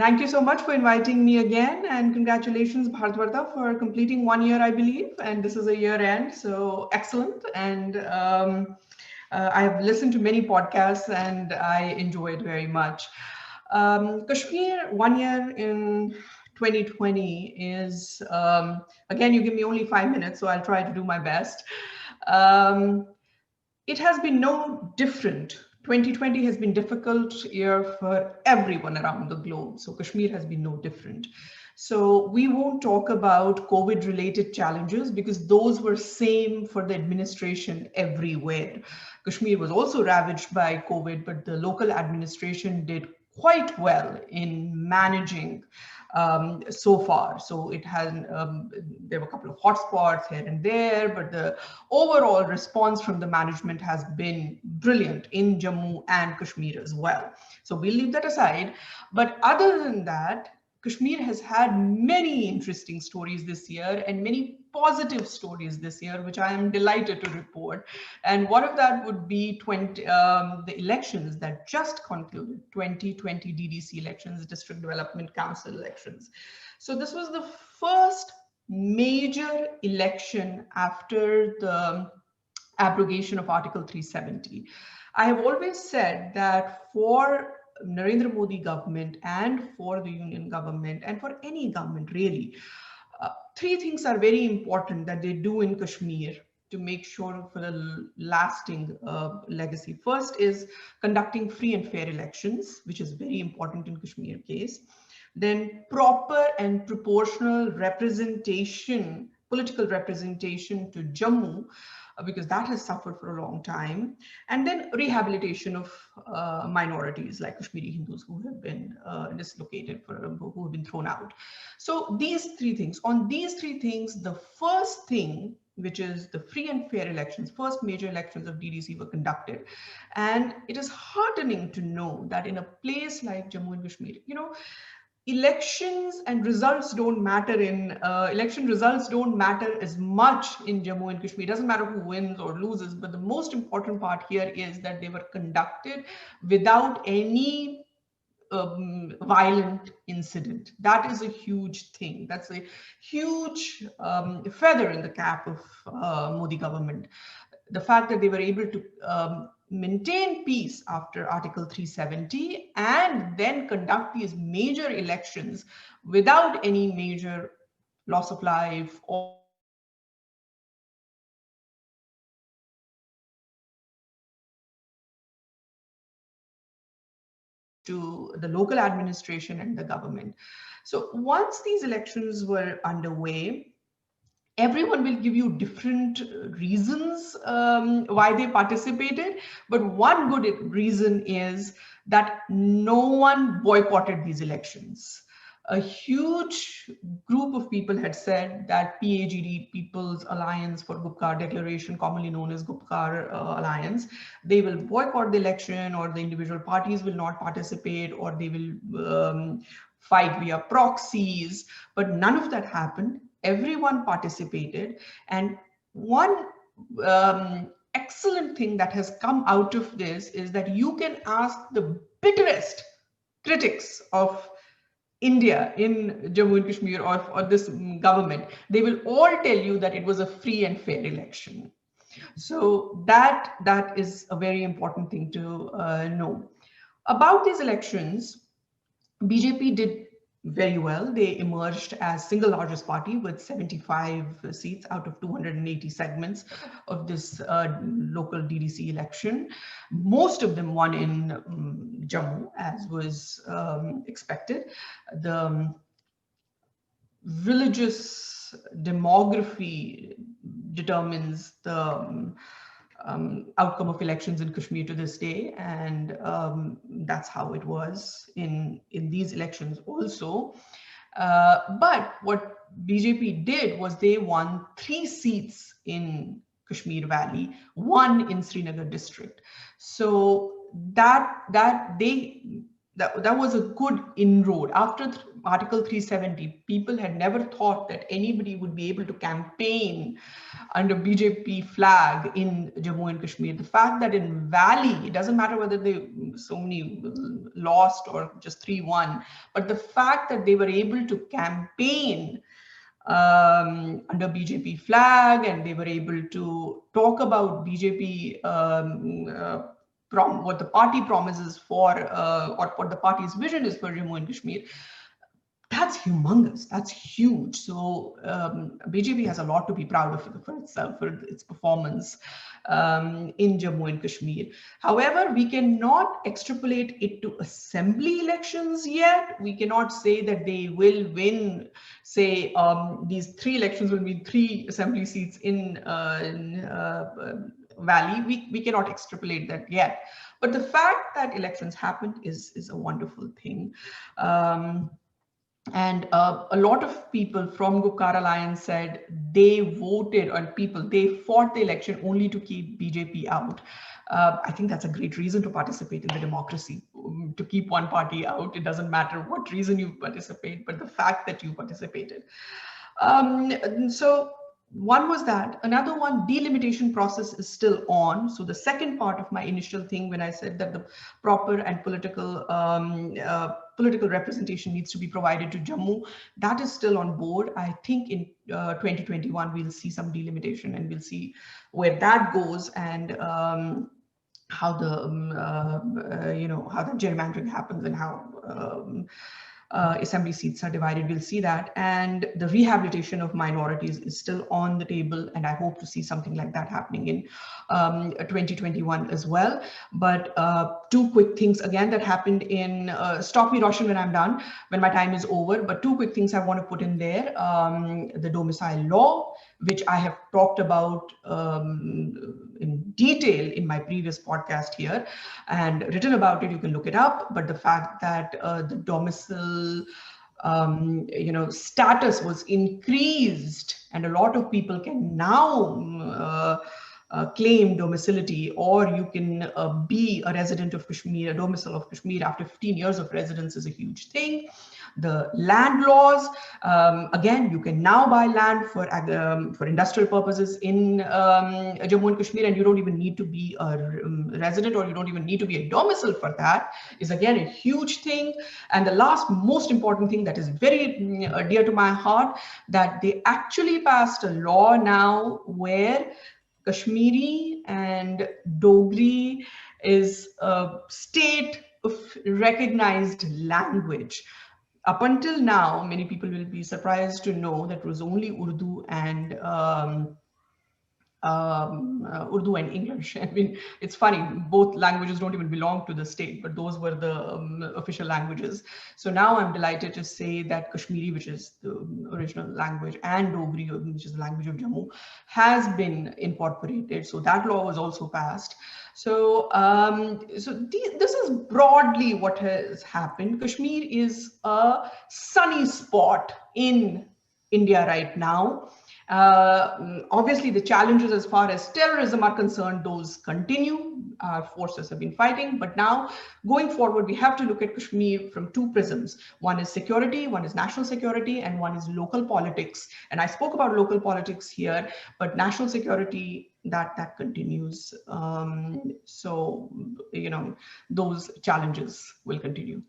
Thank you so much for inviting me again, and congratulations, Bharatvaarta, for completing 1 year, I believe. And this is a year end, so excellent. And I have listened to many podcasts, and I enjoy it very much. Kashmir 1 year in 2020 is again. You give me only 5 minutes, so I'll try to do my best. Um, it has been no different. 2020 has been difficult year for everyone around the globe. So Kashmir has been no different. So we won't talk about COVID related challenges because those were same for the administration everywhere. Kashmir was also ravaged by COVID, but the local administration did quite well in managing so far. So it has, there were a couple of hotspots here and there, but the overall response from the management has been brilliant in Jammu and Kashmir as well. So we'll leave that aside. But other than that, Kashmir has had many interesting stories this year and many positive stories this year, which I am delighted to report. And one of that would be the elections that just concluded, 2020 DDC elections, District Development Council elections. So this was the first major election after the abrogation of Article 370. I have always said that for Narendra Modi government and for the union government and for any government really, three things are very important that they do in Kashmir to make sure for a lasting legacy. First is conducting free and fair elections, which is very important in Kashmir case. Then proper and proportional representation, political representation to Jammu, because that has suffered for a long time. And then rehabilitation of minorities like Kashmiri Hindus who have been dislocated, who have been thrown out. So these three things, on these three things, the first thing, which is the free and fair elections, first major elections of DDC were conducted. And it is heartening to know that in a place like Jammu and Kashmir, elections and results don't matter election results don't matter as much in Jammu and Kashmir. It doesn't matter who wins or loses, but the most important part here is that they were conducted without any violent incident. That is a huge thing. That's a huge feather in the cap of Modi government. The fact that they were able to maintain peace after Article 370 and then conduct these major elections without any major loss of life or to the local administration and the government. So once these elections were underway, everyone will give you different reasons why they participated, but one good reason is that no one boycotted these elections. A huge group of people had said that PAGD, People's Alliance for Gupkar Declaration, commonly known as Gupkar Alliance, they will boycott the election, or the individual parties will not participate, or they will fight via proxies, but none of that happened. Everyone participated, and one excellent thing that has come out of this is that you can ask the bitterest critics of India in Jammu and Kashmir or this government, they will all tell you that it was a free and fair election. So that is a very important thing to know. About these elections, BJP did very well. They emerged as single largest party with 75 seats out of 280 segments of this local DDC election. Most of them won in Jammu, as was expected. The religious demography determines the outcome of elections in Kashmir to this day, and that's how it was in these elections also. But what BJP did was they won 3 seats in Kashmir Valley, 1 in Srinagar district. So that was a good inroad. After Article 370, people had never thought that anybody would be able to campaign under BJP flag in Jammu and Kashmir. The fact that in Valley, it doesn't matter whether they so many lost or just 3-1, but the fact that they were able to campaign under BJP flag, and they were able to talk about BJP, what the party promises for, or what the party's vision is for Jammu and Kashmir. That's humongous. That's huge. So BJP has a lot to be proud of for itself, for its performance in Jammu and Kashmir. However, we cannot extrapolate it to assembly elections yet. We cannot say that they will win, say, these 3 elections will be 3 assembly seats in Valley. We cannot extrapolate that yet. But the fact that elections happened is a wonderful thing. And a lot of people from Gupkar Alliance said they voted, and they fought the election only to keep BJP out. I think that's a great reason to participate in the democracy, to keep one party out. It doesn't matter what reason you participate, but the fact that you participated. So one was that. Another one, delimitation process is still on. So the second part of my initial thing, when I said that the proper and political representation needs to be provided to Jammu, that is still on board. I think in 2021 we'll see some delimitation, and we'll see where that goes, and how the how the gerrymandering happens, and how assembly seats are divided. We'll see that. And the rehabilitation of minorities is still on the table, and I hope to see something like that happening in 2021 as well. But 2 quick things again that happened in, stop me, Roshan, when I'm done, when my time is over, but 2 quick things I want to put in there. The domicile law, which I have talked about in detail in my previous podcast here and written about it. You can look it up. But the fact that the domicile status was increased, and a lot of people can now claim domicility, or you can be a resident of Kashmir, a domicile of Kashmir after 15 years of residence, is a huge thing. The land laws, again, you can now buy land for industrial purposes in Jammu and Kashmir, and you don't even need to be a resident, or you don't even need to be a domicile for that, is again a huge thing. And the last most important thing that is very dear to my heart, that they actually passed a law now where Kashmiri and Dogri is a state of recognized language. Up until now, many people will be surprised to know that it was only Urdu and English. I mean, it's funny, both languages don't even belong to the state, but those were the official languages. So now I'm delighted to say that Kashmiri, which is the original language, and Dogri, which is the language of Jammu, has been incorporated. So that law was also passed. So, this is broadly what has happened. Kashmir is a sunny spot in India right now. Obviously, the challenges as far as terrorism are concerned, those continue. Our forces have been fighting, but now going forward, we have to look at Kashmir from 2 prisms. One is security, one is national security, and one is local politics. And I spoke about local politics here, but national security, that continues. So, those challenges will continue.